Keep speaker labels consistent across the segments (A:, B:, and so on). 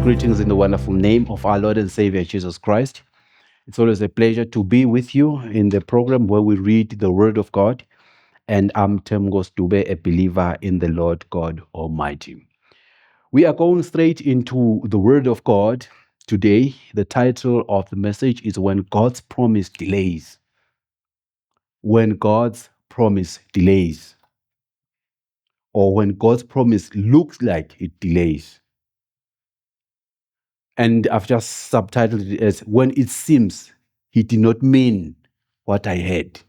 A: Greetings in the wonderful name of our Lord and Savior Jesus Christ. It's always a pleasure to be with you in the program where we read the Word of God. And I'm Temgos Dube, a believer in the Lord God Almighty. We are going straight into the Word of God today. The title of the message is When God's Promise Delays. When God's Promise Delays. Or when God's promise looks like it delays. And I've just subtitled it as When It Seems He Did Not Mean What I Heard.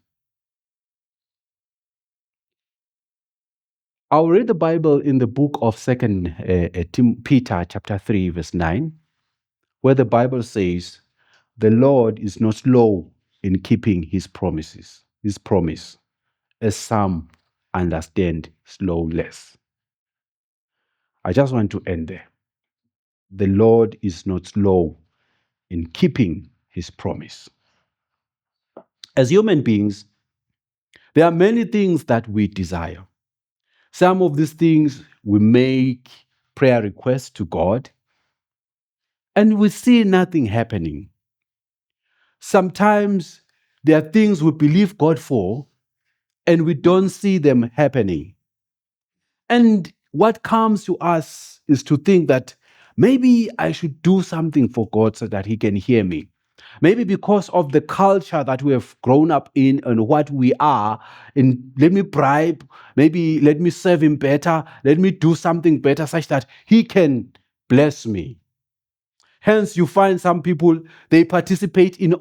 A: I'll read the Bible in the book of 2 Peter chapter 3, verse 9, where the Bible says, the Lord is not slow in keeping his promise, as some understand slowness. I just want to end there. The Lord is not slow in keeping his promise. As human beings, there are many things that we desire. Some of these things we make prayer requests to God, and we see nothing happening. Sometimes there are things we believe God for, and we don't see them happening. And what comes to us is to think that maybe I should do something for God so that he can hear me. Maybe because of the culture that we have grown up in and what we are, and let me bribe, maybe let me serve him better, let me do something better such that he can bless me. Hence, you find some people, they participate in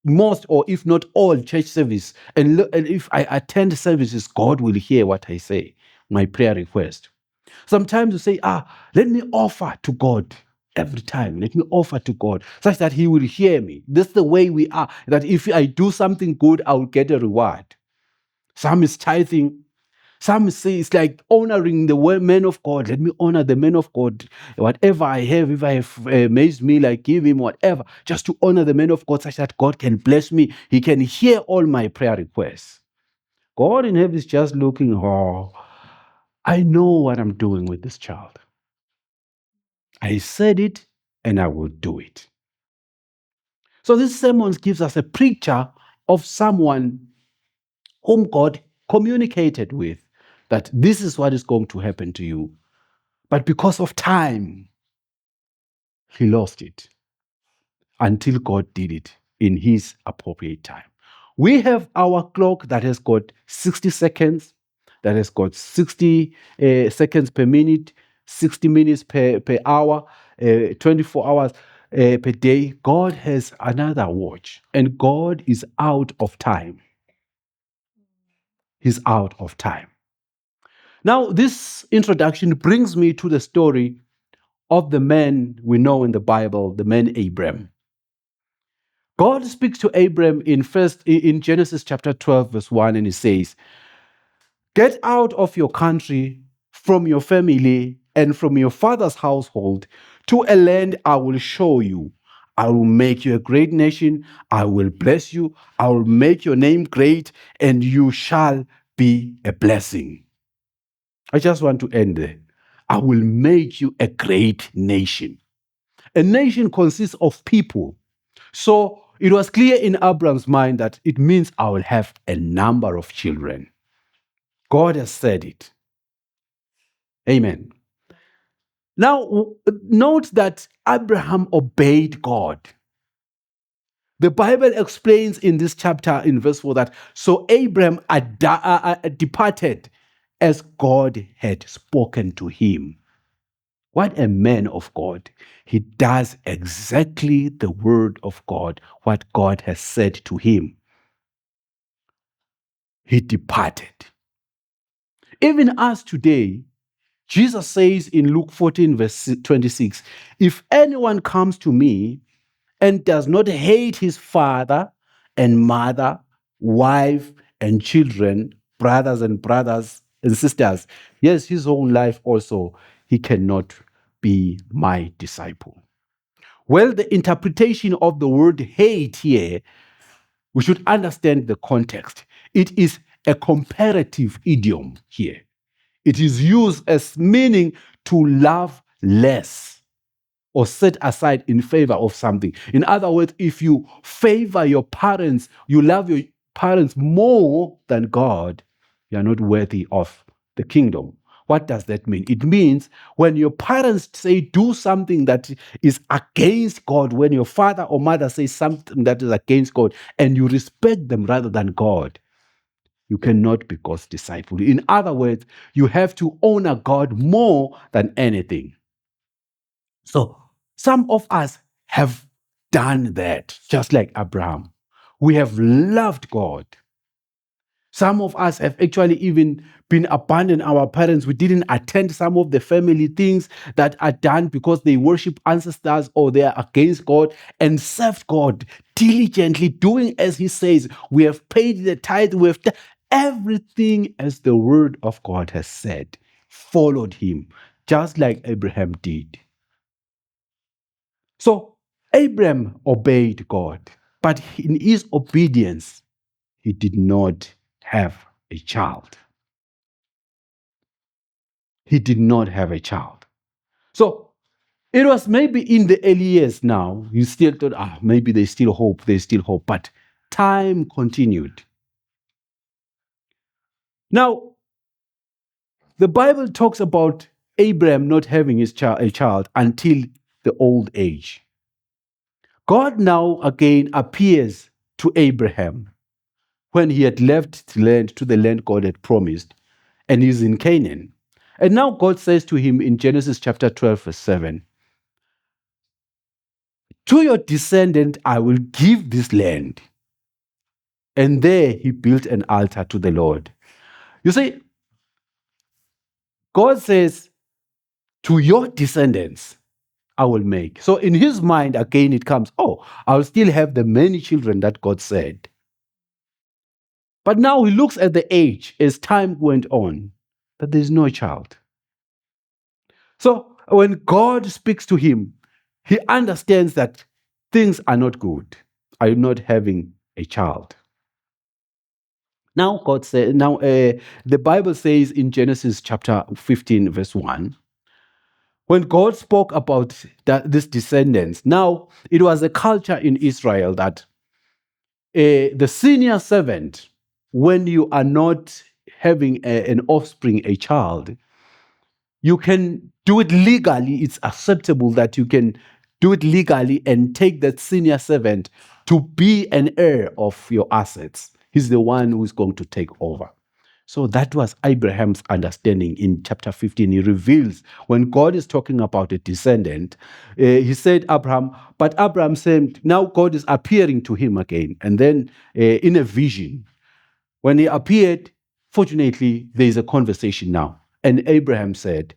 A: most or if not all church service. And if I attend services, God will hear what I say, my prayer request. Sometimes you say, let me offer to God every time. Let me offer to God such that he will hear me. That's the way we are, that if I do something good, I will get a reward. Some is tithing. Some say it's like honoring the men of God. Let me honor the men of God. Whatever I have, if I have amazed me, like give him whatever, just to honor the men of God such that God can bless me. He can hear all my prayer requests. God in heaven is just looking, I know what I'm doing with this child. I said it and I will do it. So this sermon gives us a picture of someone whom God communicated with, that this is what is going to happen to you. But because of time, he lost it until God did it in his appropriate time. We have our clock that has got 60 seconds, that has got 60 seconds per minute, 60 minutes per hour, 24 hours per day. God has another watch, and God is out of time. He's out of time. Now, this introduction brings me to the story of the man we know in the Bible, the man Abram. God speaks to Abram in Genesis chapter 12, verse 1, and he says, get out of your country, from your family, and from your father's household to a land I will show you. I will make you a great nation. I will bless you. I will make your name great, and you shall be a blessing. I just want to end there. I will make you a great nation. A nation consists of people. So it was clear in Abraham's mind that it means I will have a number of children. God has said it. Amen. Now, note that Abraham obeyed God. The Bible explains in this chapter in verse 4 that so Abraham departed as God had spoken to him. What a man of God. He does exactly the word of God, what God has said to him. He departed. Even as today, Jesus says in Luke 14, verse 26, if anyone comes to me and does not hate his father and mother, wife and children, brothers and sisters, yes, his own life also, he cannot be my disciple. Well, the interpretation of the word hate here, we should understand the context. It is a comparative idiom here. It is used as meaning to love less or set aside in favor of something. In other words, if you favor your parents, you love your parents more than God, you are not worthy of the kingdom. What does that mean? It means when your parents say do something that is against God, when your father or mother says something that is against God, and you respect them rather than God, you cannot be God's disciple. In other words, you have to honor God more than anything. So some of us have done that, just like Abraham. We have loved God. Some of us have actually even been abandoning our parents. We didn't attend some of the family things that are done because they worship ancestors or they are against God, and served God diligently, doing as He says. We have paid the tithe. We have done everything as the word of God has said, followed Him, just like Abraham did. So Abraham obeyed God, but in his obedience, he did not have a child. He did not have a child. So it was maybe in the early years now, you still thought, maybe there's still hope, there's still hope. But time continued. Now, the Bible talks about Abraham not having a child until the old age. God now again appears to Abraham when he had left the land to the land God had promised, and he's in Canaan. And now God says to him in Genesis chapter 12, verse 7, to your descendant I will give this land. And there he built an altar to the Lord. You see, God says, to your descendants I will make. So in his mind, again, it comes, I'll still have the many children that God said. But now he looks at the age as time went on, that there's no child. So when God speaks to him, he understands that things are not good. I'm not having a child. Now the Bible says in Genesis chapter 15, verse 1, when God spoke about this descendants, now it was a culture in Israel that the senior servant, when you are not having an offspring, a child, you can do it legally. It's acceptable that you can do it legally and take that senior servant to be an heir of your assets. He's the one who's going to take over. So that was Abraham's understanding in chapter 15. He reveals when God is talking about a descendant, he said, Abraham, but Abraham said, now God is appearing to him again. And then in a vision, when he appeared, fortunately, there is a conversation now. And Abraham said,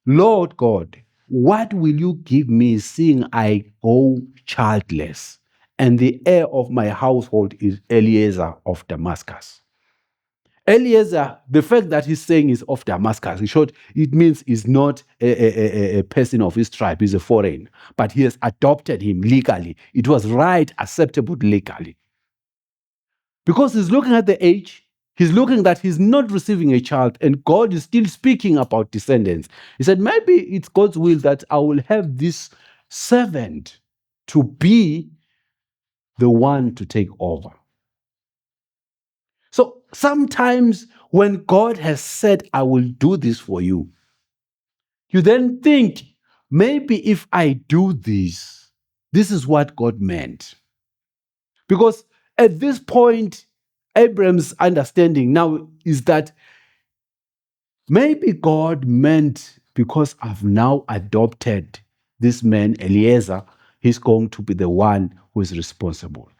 A: Lord God, what will you give me seeing I go childless? And the heir of my household is Eliezer of Damascus. Eliezer, the fact that he's saying is of Damascus, in short, it means he's not a person of his tribe, he's a foreign, but he has adopted him legally. It was right, acceptable legally. Because he's looking at the age, he's looking that he's not receiving a child, and God is still speaking about descendants. He said, maybe it's God's will that I will have this servant to be the one to take over. So sometimes when God has said, I will do this for you, you then think, maybe if I do this, this is what God meant. Because at this point, Abraham's understanding now is that maybe God meant because I've now adopted this man, Eliezer, he's going to be the one who is responsible.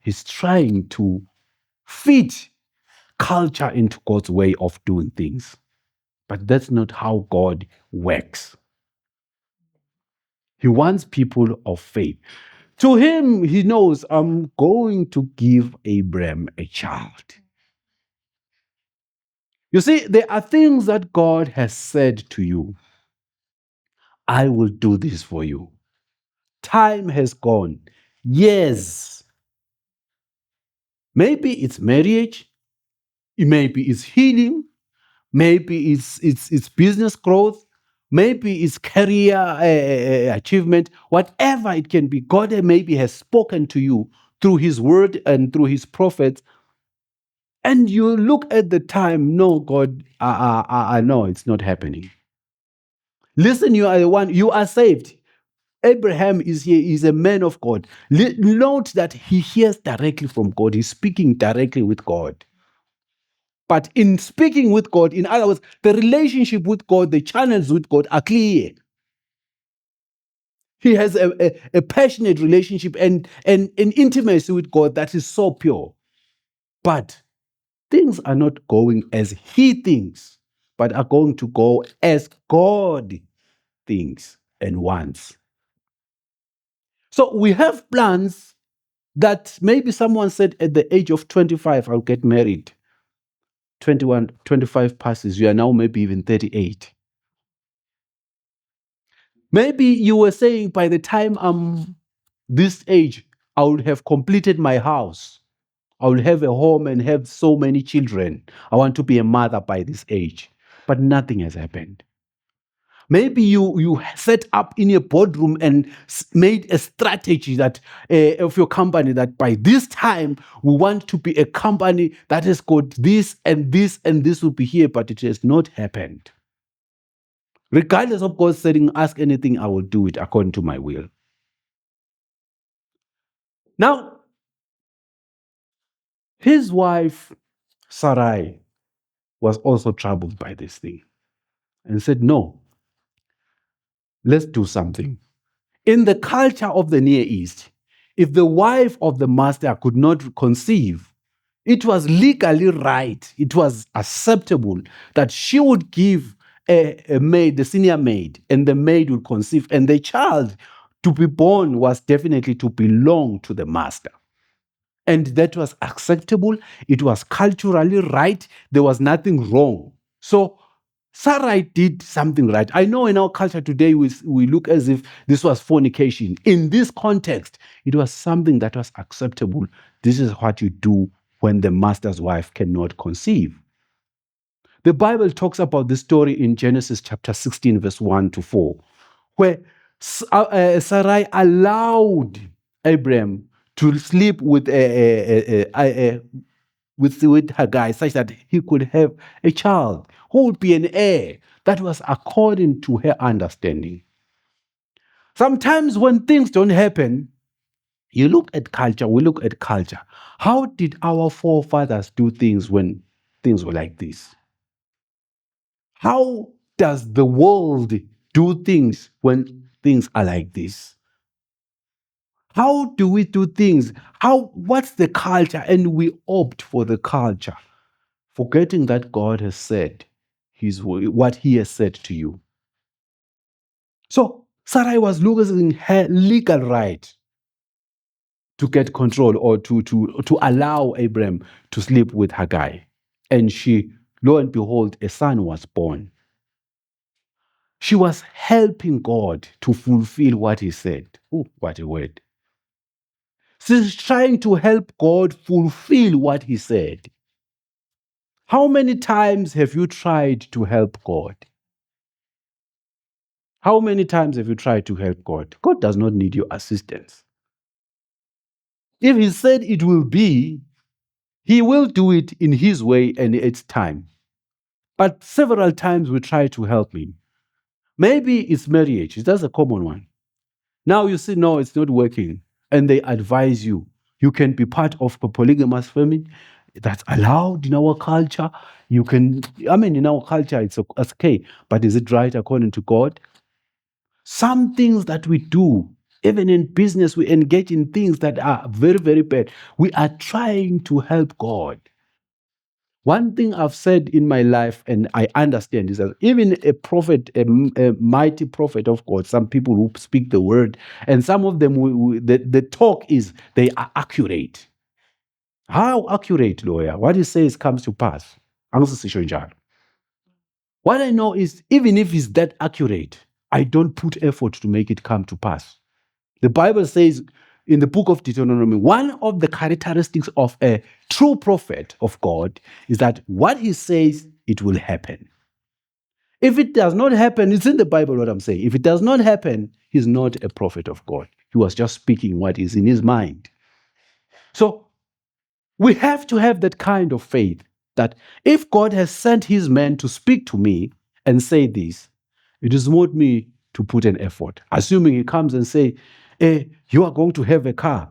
A: He's trying to fit culture into God's way of doing things. But that's not how God works. He wants people of faith. To him, he knows, I'm going to give Abraham a child. You see, there are things that God has said to you. I will do this for you. Time has gone. Years. Maybe it's marriage. Maybe it's healing. Maybe it's business growth. maybe it's career achievement, whatever it can be. God maybe has spoken to you through his word and through his prophets. And you look at the time, no, God, I know it's not happening. Listen, you are the one, you are saved. Abraham is here, is a man of God. Note that he hears directly from God. He's speaking directly with God. But in speaking with God, in other words, the relationship with God, the channels with God are clear. He has a passionate relationship and an intimacy with God that is so pure. But things are not going as he thinks, but are going to go as God thinks and wants. So we have plans that maybe someone said at the age of 25, I'll get married. 21, 25 passes, you are now maybe even 38. Maybe you were saying by the time I'm this age, I would have completed my house. I will have a home and have so many children. I want to be a mother by this age. But nothing has happened. Maybe you set up in your boardroom and made a strategy that of your company that by this time we want to be a company that has got this and this and this will be here, but it has not happened. Regardless of God saying, ask anything, I will do it according to my will. Now, his wife, Sarai, was also troubled by this thing and said, no, let's do something. In the culture of the Near East, if the wife of the master could not conceive, it was legally right, it was acceptable that she would give a maid, the senior maid, and the maid would conceive, and the child to be born was definitely to belong to the master. And that was acceptable, it was culturally right, there was nothing wrong. So Sarai did something right. I know in our culture today we look as if this was fornication. In this context, it was something that was acceptable. This is what you do when the master's wife cannot conceive. The Bible talks about this story in Genesis chapter 16, verse 1 to 4, where Sarai allowed Abraham to sleep with with Hagar such that he could have a child who would be an heir. That was according to her understanding. Sometimes when things don't happen, you look at culture, we look at culture. How did our forefathers do things when things were like this? How does the world do things when things are like this? How do we do things? What's the culture? And we opt for the culture, forgetting that God has said what he has said to you. So Sarai was losing her legal right to get control or to allow Abraham to sleep with Hagar. And lo and behold, a son was born. She was helping God to fulfill what he said. Oh, what a word. She's trying to help God fulfill what he said. How many times have you tried to help God? How many times have you tried to help God? God does not need your assistance. If he said it will be, he will do it in his way and its time. But several times we try to help him. Maybe it's marriage. That's a common one. Now you see, no, it's not working. And they advise you. You can be part of a polygamous family. That's allowed in our culture. You can, in our culture, it's okay. But is it right according to God? Some things that we do, even in business, we engage in things that are very, very bad. We are trying to help God. One thing I've said in my life, and I understand, is that even a prophet, a mighty prophet of God, some people who speak the word, and some of them, the talk is they are accurate. How accurate, lawyer? What he says comes to pass. What I know is, even if it's that accurate, I don't put effort to make it come to pass. The Bible says in the book of Deuteronomy, one of the characteristics of a true prophet of God is that what he says, it will happen. If it does not happen, it's in the Bible what I'm saying. If it does not happen, he's not a prophet of God. He was just speaking what is in his mind. So we have to have that kind of faith that if God has sent his man to speak to me and say this, it is not me to put an effort. Assuming he comes and say, you are going to have a car.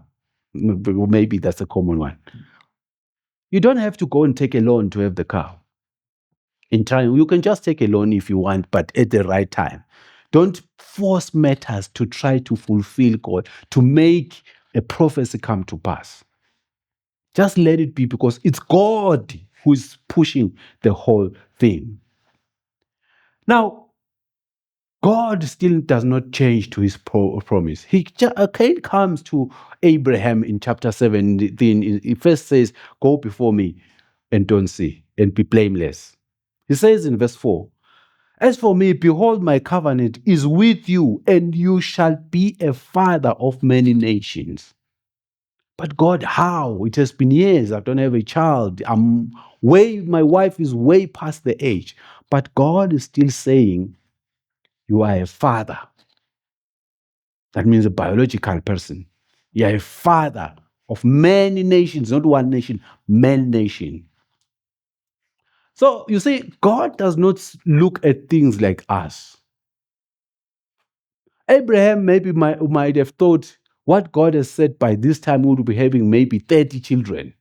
A: Maybe that's a common one. You don't have to go and take a loan to have the car. In time, you can just take a loan if you want, but at the right time. Don't force matters to try to fulfill God, to make a prophecy come to pass. Just let it be, because it's God who is pushing the whole thing. Now, God still does not change to his promise. He comes to Abraham in chapter 17. He first says, go before me and don't see, and be blameless. He says in verse 4, as for me, behold, my covenant is with you, and you shall be a father of many nations. But God, how? It has been years. I don't have a child. My wife is way past the age. But God is still saying, you are a father. That means a biological person. You are a father of many nations, not one nation, many nations. So you see, God does not look at things like us. Abraham maybe might have thought what God has said by this time we will be having maybe 30 children.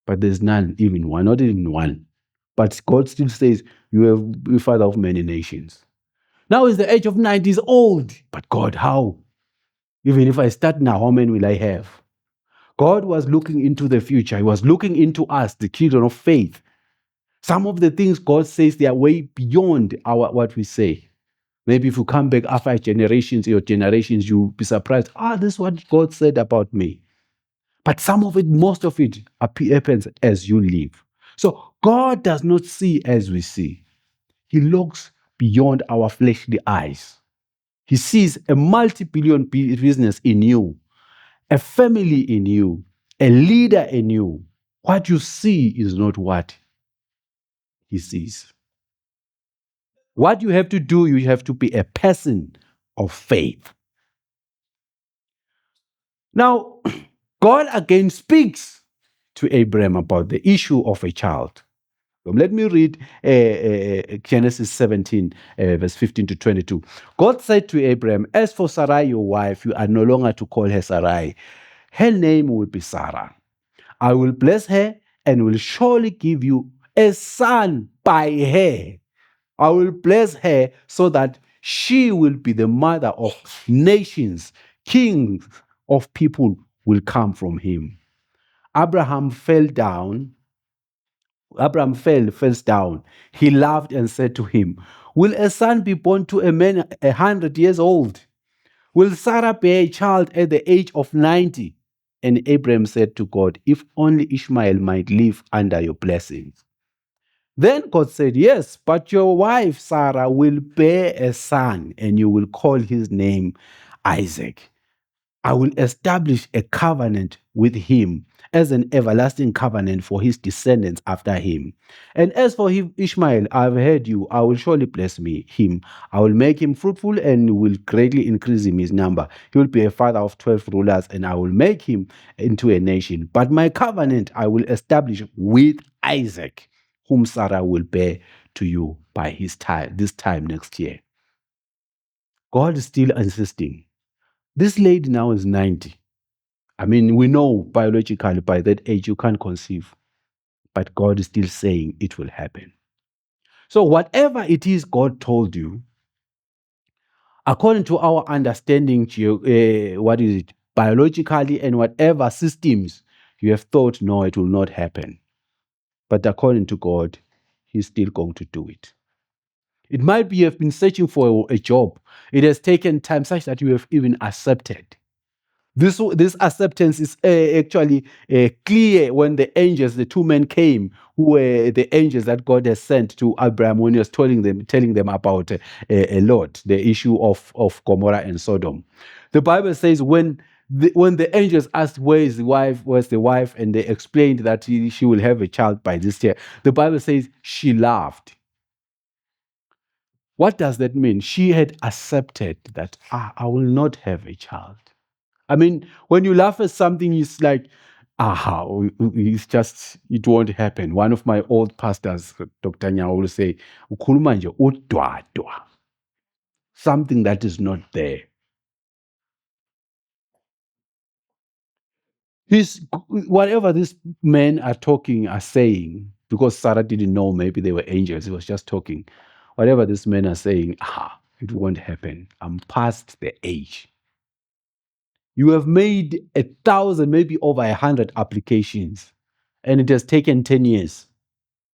A: But there's none, even one, not even one. But God still says, you have be father of many nations. Now is the age of 90, is old. But God, how? Even if I start now, how many will I have? God was looking into the future. He was looking into us, the children of faith. Some of the things God says, they are way beyond what we say. Maybe if you come back after generations, your generations, you'll be surprised. This is what God said about me. But some of it, most of it happens as you live. So God does not see as we see. He looks beyond our fleshly eyes. He sees a multi-billion business in you, a family in you, a leader in you. What you see is not what he sees. What you have to do, you have to be a person of faith. Now, God again speaks to Abraham about the issue of a child. Let me read Genesis 17, verse 15 to 22. God said to Abraham, as for Sarai, your wife, you are no longer to call her Sarai. Her name will be Sarah. I will bless her and will surely give you a son by her. I will bless her so that she will be the mother of nations. Kings of people will come from him. Abraham fell down. Abraham falls down. He laughed and said to him, will a son be born to a man 100 years old? Will Sarah bear a child at the age of 90? And Abraham said to God, if only Ishmael might live under your blessings. Then God said, yes, but your wife Sarah will bear a son, and you will call his name Isaac. I will establish a covenant with him as an everlasting covenant for his descendants after him. And as for him, Ishmael, I have heard you. I will surely bless him. I will make him fruitful and will greatly increase him his number. He will be a father of 12 rulers, and I will make him into a nation. But my covenant I will establish with Isaac, whom Sarah will bear to you by this time next year. God is still insisting. This lady now is 90. I mean, we know biologically by that age you can't conceive, but God is still saying it will happen. So, whatever it is God told you, according to our understanding, what is it, biologically and whatever systems you have thought, no, it will not happen. But according to God, He's still going to do it. It might be you have been searching for a job. It has taken time such that you have even accepted. This acceptance is actually clear when the angels, the two men came, who were the angels that God has sent to Abraham when he was telling them about Lot, the issue of Gomorrah and Sodom. The Bible says when the angels asked where's the wife, and they explained that she will have a child by this year, the Bible says she laughed. What does that mean? She had accepted that I will not have a child. I mean, when you laugh at something, it's like, it's just, it won't happen. One of my old pastors, Dr. Nya, will say, "Ukhuluma nje udwadwa," something that is not there. Whatever these men are saying, because Sarah didn't know, maybe they were angels, he was just talking. Whatever these men are saying, it won't happen. I'm past the age. You have made 1,000, maybe over 100 applications, and it has taken 10 years,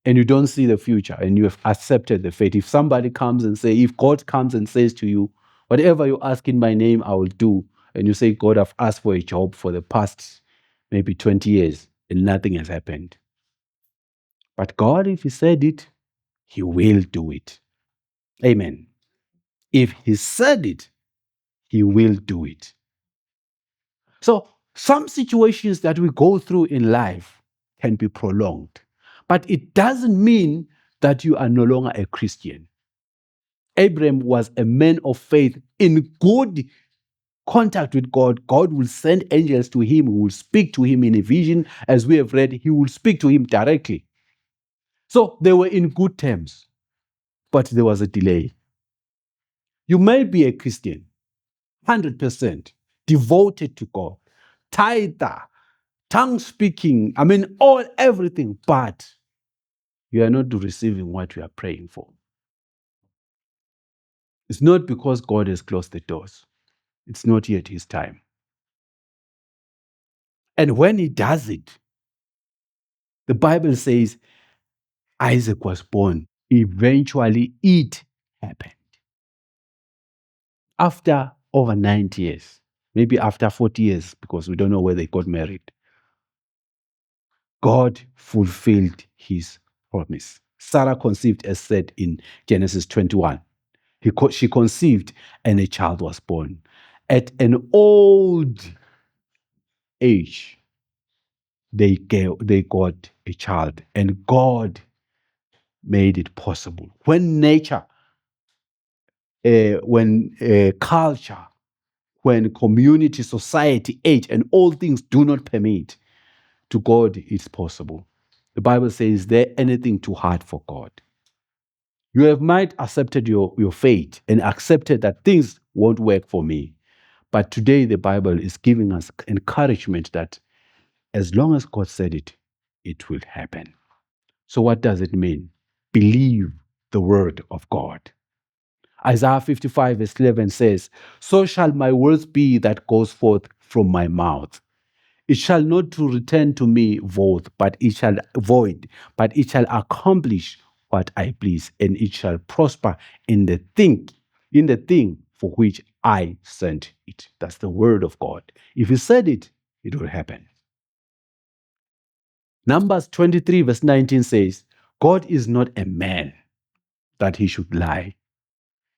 A: and you don't see the future, and you have accepted the fate. If somebody comes and say, if God comes and says to you, whatever you ask in my name, I will do, and you say, God, I've asked for a job for the past maybe 20 years, and nothing has happened. But God, if He said it, He will do it. Amen. If He said it, He will do it. So some situations that we go through in life can be prolonged, but it doesn't mean that you are no longer a Christian. Abraham was a man of faith in good contact with God. God will send angels to him, who will speak to him in a vision. As we have read, he will speak to him directly. So they were in good terms, but there was a delay. You may be a Christian, 100% devoted to God, tither, tongue speaking, everything, but you are not receiving what you are praying for. It's not because God has closed the doors. It's not yet His time. And when He does it, the Bible says Isaac was born. Eventually, it happened. After over 90 years, maybe after 40 years, because we don't know where they got married, God fulfilled His promise. Sarah conceived, as said in Genesis 21. She conceived and a child was born. At an old age, they got a child, and God made it possible. When nature, when culture, when community, society, age, and all things do not permit, to God it's possible. The Bible says, is there anything too hard for God? You have might accepted your fate and accepted that things won't work for me. But today the Bible is giving us encouragement that as long as God said it, it will happen. So what does it mean? Believe the word of God. Isaiah 55 verse 11 says, "So shall my words be that goes forth from my mouth. It shall not to return to me void, but it shall accomplish what I please, and it shall prosper in the thing for which I sent it." That's the word of God. If He said it, it will happen. Numbers 23 verse 19 says, "God is not a man that He should lie,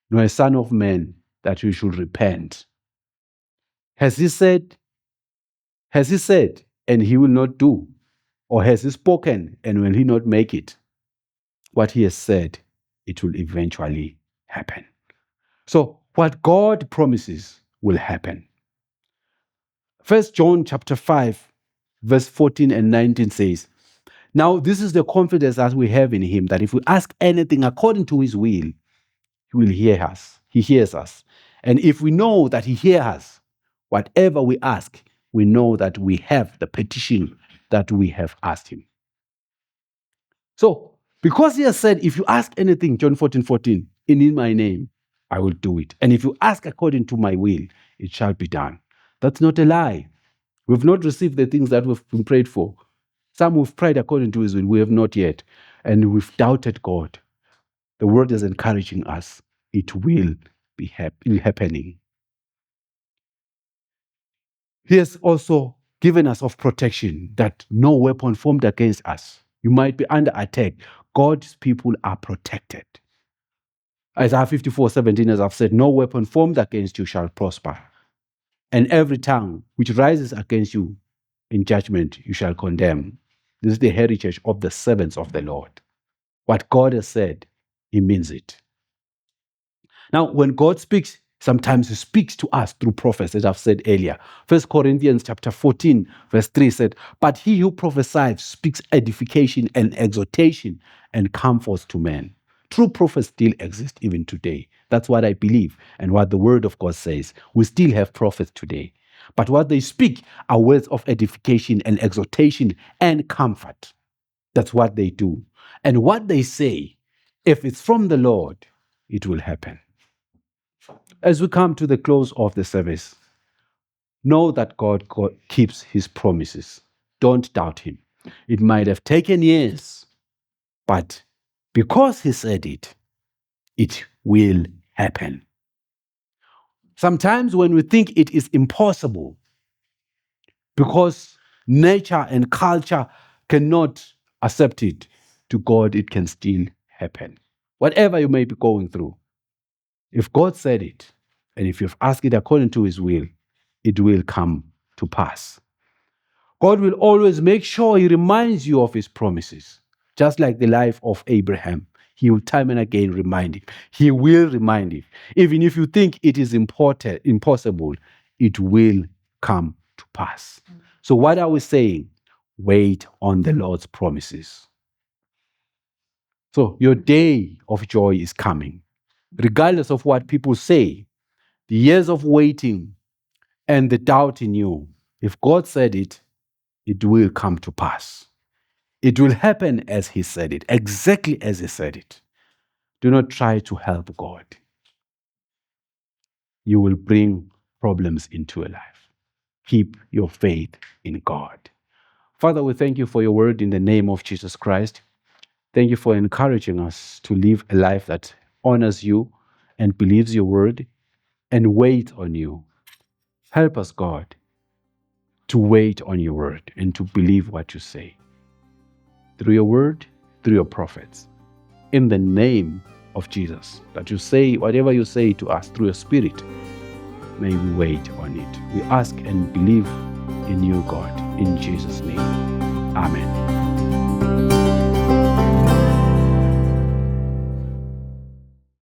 A: nor a son of man that He should repent. Has He said, and He will not do? Or has He spoken, and will He not make it? What He has said, it will eventually happen." So what God promises will happen. 1 John chapter 5, verse 14 and 19 says, "Now this is the confidence that we have in Him, that if we ask anything according to His will, He will hear us. He hears us. And if we know that He hears us, whatever we ask, we know that we have the petition that we have asked Him." So, because He has said, if you ask anything, John 14:14, in my name, I will do it. And if you ask according to my will, it shall be done. That's not a lie. We've not received the things that we've been prayed for. Some we've prayed according to His will, we have not yet. And we've doubted God. The word is encouraging us. It will be happening. He has also given us of protection, that no weapon formed against us. You might be under attack. God's people are protected. Isaiah 54:17, as I've said, "No weapon formed against you shall prosper. And every tongue which rises against you in judgment you shall condemn." This is the heritage of the servants of the Lord. What God has said, He means it. Now, when God speaks, sometimes he speaks to us through prophets, as I've said earlier. 1 Corinthians chapter 14, verse 3 said, "But he who prophesies speaks edification and exhortation and comforts to men." True prophets still exist even today. That's what I believe and what the word of God says. We still have prophets today. But what they speak are words of edification and exhortation and comfort. That's what they do. And what they say, if it's from the Lord, it will happen. As we come to the close of the service, know that God keeps his promises. Don't doubt him. It might have taken years, but because he said it, it will happen. Sometimes when we think it is impossible, because nature and culture cannot accept it, to God it can still happen. Whatever you may be going through, if God said it, and if you've asked it according to his will, it will come to pass. God will always make sure he reminds you of his promises, just like the life of Abraham. He will time and again remind him. He will remind him. Even if you think it is impossible, it will come to pass. So what are we saying? Wait on the Lord's promises. So your day of joy is coming. Regardless of what people say, the years of waiting and the doubt in you, if God said it, it will come to pass. It will happen as he said it, exactly as he said it. Do not try to help God. You will bring problems into your life. Keep your faith in God. Father, we thank you for your word in the name of Jesus Christ. Thank you for encouraging us to live a life that honors you and believes your word and wait on you. Help us, God, to wait on your word and to believe what you say. Through your word, through your prophets. In the name of Jesus, that you say whatever you say to us through your spirit, may we wait on it. We ask and believe in you, God, in Jesus' name. Amen.